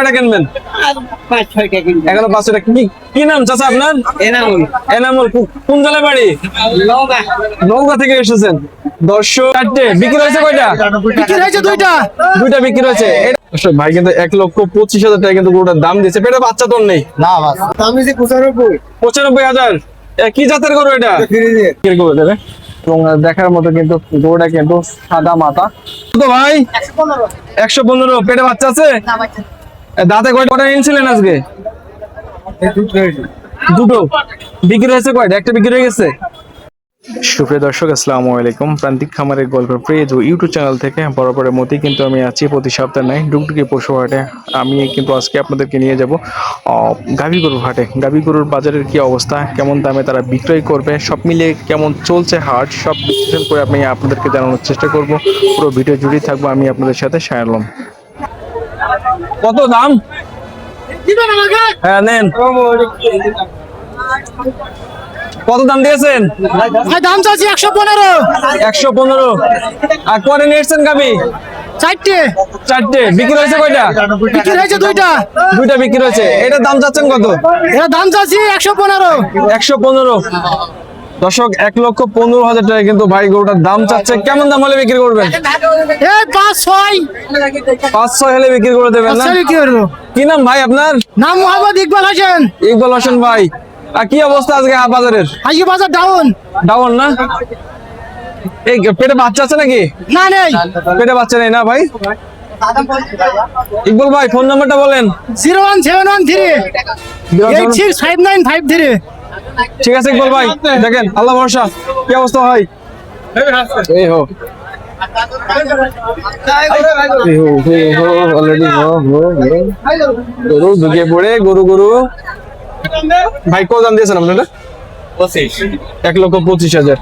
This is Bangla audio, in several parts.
কয়টা কিনবেন? 5-6টা কিনবো। এখনো 500টা। কি নাম চাচা আপনার? এনামুল। এনামুল। কোন জেলায় বাড়ি? নওগাঁ। নওগাঁ থেকে এসেছেন। 10 বিক্রি হয়েছে কয়টা? বিক্রি হয়েছে 2টা। 2টা বিক্রি হয়েছে। দর্শক ভাই কিন্তু 1,25,000 টাকা কিন্তু গরুটার দাম দিয়েছে। পেটে বাচ্চা তো নেই। না বাস। দাম দিছি 95। 95,000। কি জাতের গরু এটা? বিক্রি করে দেবে। এবং দেখার মতো কিন্তু গরুটা কিন্তু সাদা মাথা। তো ভাই 115। পেটে বাচ্চা আছে? দাঁতে কয়টা এনেছিলেন আজকে? দুটো বিক্রি হয়েছে। কয়টা? একটা বিক্রি হয়ে গেছে। সুপ্রিয় দর্শক, আসসালামু আলাইকুম। প্রান্তিক খামারের গল্প প্রিয় ইউটিউব চ্যানেল থেকে বরাবরের মতোই কিন্তু আমি আছি প্রতি সপ্তাহে নাই ডুগডুগি পশু হাটে। আমি কিন্তু আজকে আপনাদেরকে নিয়ে যাব গাভী গরুর হাটে। গাভী গরুর বাজারের কি অবস্থা, কেমন দামে তারা বিক্রয় করবে, সব মিলিয়ে কেমন চলছে হাট, সব বিশ্লেষণ করে আমি আপনাদেরকে জানানোর চেষ্টা করব। পুরো ভিডিও জুড়েই থাকবো আমি আপনাদের সাথে শায়ালম। কত দাম? হ্যাঁ নেন। কত দাম দিয়েছেন? দাম চাচ্ছি 115। 115। আর কয়টা নিয়েছেন গাভী? 4টে। বিক্রি হয়েছে কয়টা? বিক্রি হয়েছে 2টা। 2টা বিক্রি হয়েছে। এটার দাম চাচ্ছেন কত? এর দাম চাচ্ছি 115। 115। দর্শক 1,15,000 টাকা কিন্তু ভাই গরুটার দাম চাচ্ছে। কেমন দাম হলে বিক্রি করবেন? এই 5-6। 5-6 হলে বিক্রি করে দেবেন না? কি করবো? কি নাম ভাই আপনার? নাম মোহাম্মদ ইকবাল হোসেন। ইকবাল হোসেন ভাই। আর কি অবস্থা আজকে বাজারের? আজকে বাজার ডাউন। ডাউন না? এই পেটে বাচ্চা আছে নাকি? না নেই। পেটে বাচ্চা নেই না ভাই? ইকবাল ভাই ফোন নাম্বারটা বলেন। 01713 865953। ঠিক আছে ইকবাল ভাই, দেখেন আল্লাহ ভরসা। কি অবস্থা ভাই? এই হো অলরেডি গরু ঢুকে পড়ে গরু ভাই কত দাম দিয়েছেন আপনারা? 1,25,000।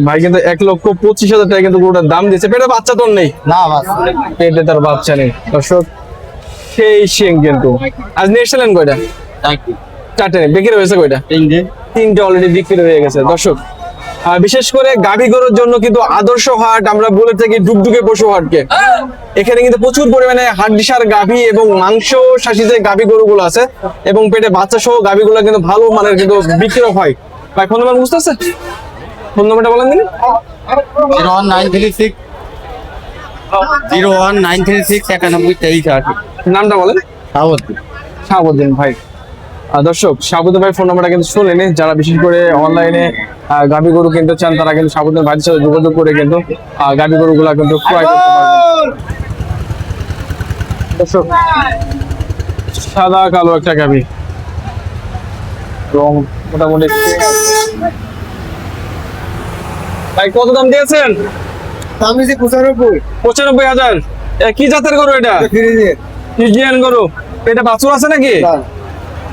ভাই কিন্তু 1,25,000 টাকা কিন্তু গরুটার দাম দিয়েছে। পেটে বাচ্চা তো নেই না বাস। পেটে তার বাচ্চা নেই। দর্শক সেই সিং কিন্তু আজ নিয়ে এসেছিলেন কয়টা? 4টে। বিক্রি হয়েছে কয়টা? 3টে অলরেডি বিক্রি হয়ে গেছে। দর্শক বিশেষ করে গাভী গরুর জন্য কিন্তু আদর্শ হাট আমরা বলে থাকি ডুগডুগে পশু হাটকে। এখানে কিন্তু প্রচুর পরিমাণে হাড্ডিসার গাভী এবং মাংস শাসিত গাভী গরুগুলো আছে এবং পেটে বাচ্চা সহ গাভীগুলো কিন্তু ভালো মানের কিন্তু বিক্রি হয়। ভাই ফোন নাম্বার বুঝতে আছে? ফোন নাম্বারটা বলেন দিন। 01936 9138। নামটা বলেন। শাহাবুদ্দিন ভাই। দর্শক শাহাবুদ্দিন ভাই ফোন নাম্বারটা কিন্তু শুনলেন। যারা বিশেষ করে অনলাইনে গাভী গরু কিনতে চান তারা কিন্তু শাহাবুদ্দিন ভাইয়ের সাথে যোগাযোগ করে কিন্তু গাভী গরুগুলা কিন্তু ক্রয় করতে পারবেন। দর্শক সাদা কালো একটা গাভী এবং মোটামুটি। ভাই কত দাম দিয়েছেন? দাম দিছি 95। 95,000। কি জাতের গরু এটা? ফ্রিজিয়ান গরু। এটা বাছুর আছে নাকি?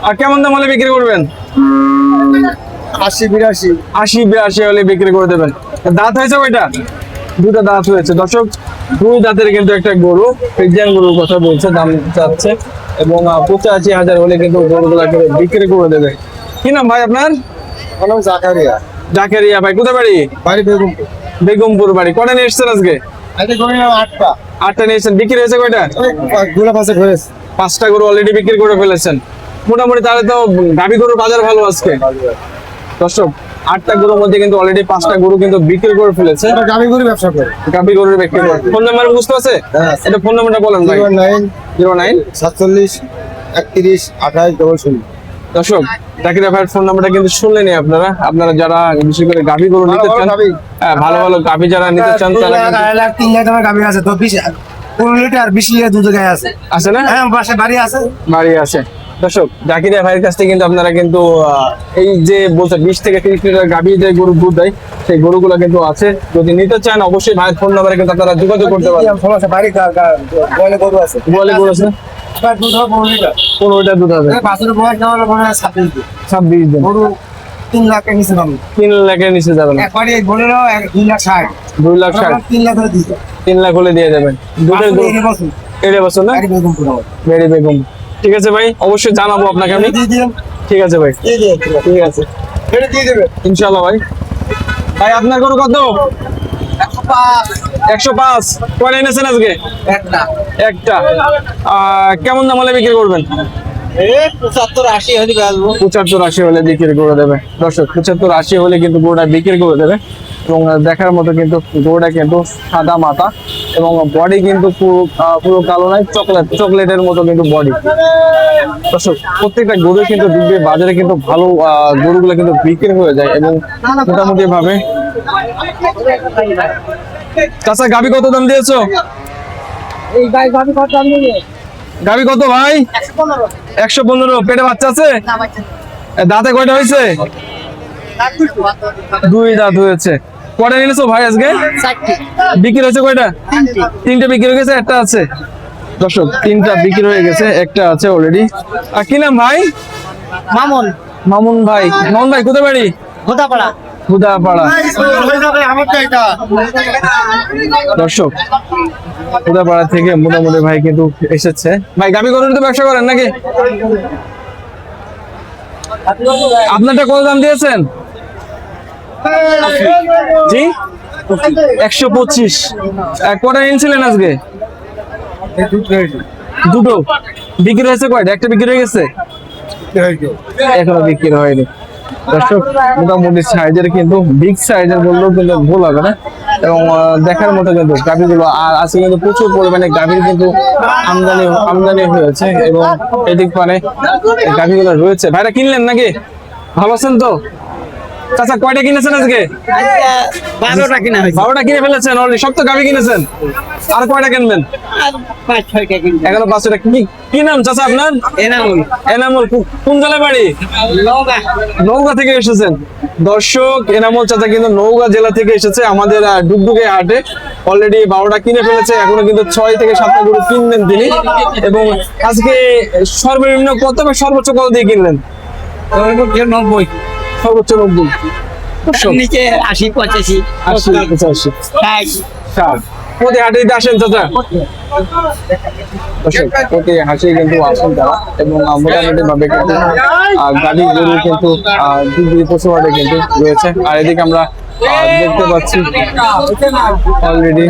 আর কেমন দাম হলে বিক্রি করবেন? 80-82। 80-82 হলে বিক্রি করে দেবেন। দাঁত হয়েছে কয়টা? 2টা দাঁত হয়েছে। দর্শক 2 দাঁতের কিন্তু একটা গরু, ফ্রিজিয়ান গরুর কথা বলছে, দাম চাচ্ছে এবং 85,000 হলে কিন্তু গরুগুলা বিক্রি করে দেবে। কি নাম ভাই আপনার? জাকারিয়া। জাকারিয়া ভাই। কোথায় বাড়ি? বাড়ি বেগমপুর। বেগমপুর বাড়ি। কটা নিয়ে এসছেন আজকে? আজকে গরু 8টা। 8টা নিয়ে এসছেন। বিক্রি হয়েছে কয়টা? গুলা পাশে ঘুরেছে। 5টা গরু অলরেডি বিক্রি করে ফেলেছেন। মোটামুটি তাহলে তো গাভী গরুর বাজার ভালো আজকে। দর্শক 8টা গরুর মধ্যে কিন্তু অলরেডি 5টা গরু কিন্তু বিক্রি করে ফেলেছে। গাভী গরু ব্যবসা করে। গাভী গরুর বিক্রি করে। ফোন নাম্বার বুঝতে আছে? এটা ফোন নাম্বারটা বলেন ভাই। 09 47 31 28 00। দর্শক জাকির ভাইয়ের ফোন নাম্বারটা কিন্তু শুনলেনই আপনারা যারা বিশেষ করে গাভী গরু নিতে চান, ভালো ভালো গাভী যারা নিতে চান তারা 3 লাখ টাকা গাভী আছে তো 15 লিটার 20 লিটার দুধ গায়ে আছে। আছে না? হ্যাঁ বাসা বাড়ি আছে। বাড়ি আছে। দর্শক জাকির ভাইয়ের কাছ থেকে কিন্তু আপনারা কিন্তু এই যে বলছে 20 থেকে 30 লিটার গাভী যে গরু দুধ দেয় সেই গরুগুলো কিন্তু আছে। যদি নিতে চান অবশ্যই ভাইয়ের ফোন নাম্বারে কিন্তু আপনারা যোগাযোগ করতে পারেন। সমস্যা বাড়ি বলে গরু আছে। বলে গরু আছে। দুধ হবে 15 লিটার। 15 লিটার দুধ হবে। বাছুরের বয়স না হলে মনে হয় 26 দিন। 26 দিন। গরু 3 লাখের নিচে দাম। 3 লাখের নিচে যাবেন। একবারে বলে নাও 2,60,000। 2,60,000। 3 লাখ করে দিতে। 3 লাখ হলে দিয়ে দেবেন। দুধের গরু এর বছর না? মেরি বেগম। ঠিক আছে ভাই, অবশ্যই জানাবো আপনাকে আমি। ঠিক আছে ভাই। ঠিক আছে ইনশাআল্লাহ ভাই। ভাই আপনার গরু কত? 105। 105 কয়টা এনেছেন আজকে? একটা। কেমন দাম হলে বিক্রি করবেন? 75-80 হলে বেচবো। 75-80 হলে বিক্রি করে দেবে দর্শক। 75-80 হলে কিন্তু গরুটা বিক্রি করে দেবে। এবং দেখার মতো কিন্তু গরুটা কিন্তু সাদা মাথা এবং বডি কিন্তু পুরো কালো নয়, চকলেটের মতো কিন্তু বডি। দর্শক প্রত্যেকটা গরু কিন্তু দেখবে বাজারে কিন্তু ভালো গরুগুলো কিন্তু বিক্রি হয়ে যায় এবং মোটামুটি ভাবে। চাচা গাবি কত দাম দিয়েছো? এই গাই গাবি কত দাম নিয়ে? গাবি কত ভাই? 115। পেটে বাচ্চা আছে? দাঁতে কয়টা হয়েছে? 2 দাঁত হয়েছে। কয়টা নিয়েছো ভাই আজকে? 4টি। বিক্রি হয়েছে কয়টা? 3টি। 3টে বিক্রি হয়ে গেছে, একটা আছে। দর্শক 3টা বিক্রি হয়ে গেছে, একটা আছে অলরেডি। আর কি নাম ভাই? মামুন। মামুন ভাই। মামুন ভাই কোথায় বাড়ি? গোদাপাড়া। হুদাপাড়া। দর্শক হুদাপাড়া থেকে মোটামুটি ভাই কিন্তু এসেছে। ভাই গাবি গরুর তো ব্যবসা করেন নাকি? আপনারটা কত দাম দিয়েছেন? জি 125। কটা এনেছিলেন আজকে? দুটো। বিক্রি হয়েছে কয়টা? একটা বিক্রি হয়ে গেছে, এখনো বিক্রি হয়নি। দর্শক মোটামুটি সাইজের কিন্তু বিগ সাইজের বললেও কিন্তু ভুল হবে না এবং দেখার মতো কিন্তু গাভীগুলো। আর আজকে কিন্তু প্রচুর পরিমাণে গাভীর কিন্তু আমদানি হয়েছে এবং এদিক মানে গাভীগুলো রয়েছে। ভাইরা কিনলেন নাকি? ভালো আছেন তো? চাচা কয়টা কিনেছেন আজকে? 12টা কিনা হয়েছে। 12টা কিনে ফেলেছেন অলরেডি? সব তো গাভী কিনেছেন, আর কয়টা কিনবেন? 5-6টা কিনা। এখনো 5টা। কি নাম চাচা আপনার? এনামুল। এনামুল। কোন জেলায় বাড়ি? নওগাঁ। নওগাঁ থেকে এসেছেন দর্শক। এনামুল চাচা কিন্তু নওগাঁ জেলা থেকে এসেছে আমাদের ডুগডুগে হাটে। অলরেডি 12টা কিনে ফেলেছে, এখনো কিন্তু 6 থেকে 7টা গরু কিনলেন তিনি। এবং আজকে সর্বনিম্ন কত বা সর্বোচ্চ কত দিয়ে কিনলেন? 90। সর্বোচ্চ 90। দর্শক নিচে 80-85। 80-85। 60। প্রতি হাটে আসেন চাচা? দর্শক প্রতি হাটে কিন্তু আসেন তারা এবং মোটামুটি ভাবে কিন্তু গাড়ি গরু কিন্তু পশু হাটে কিন্তু রয়েছে। আর এদিকে আমরা দেখতে পাচ্ছি অলরেডি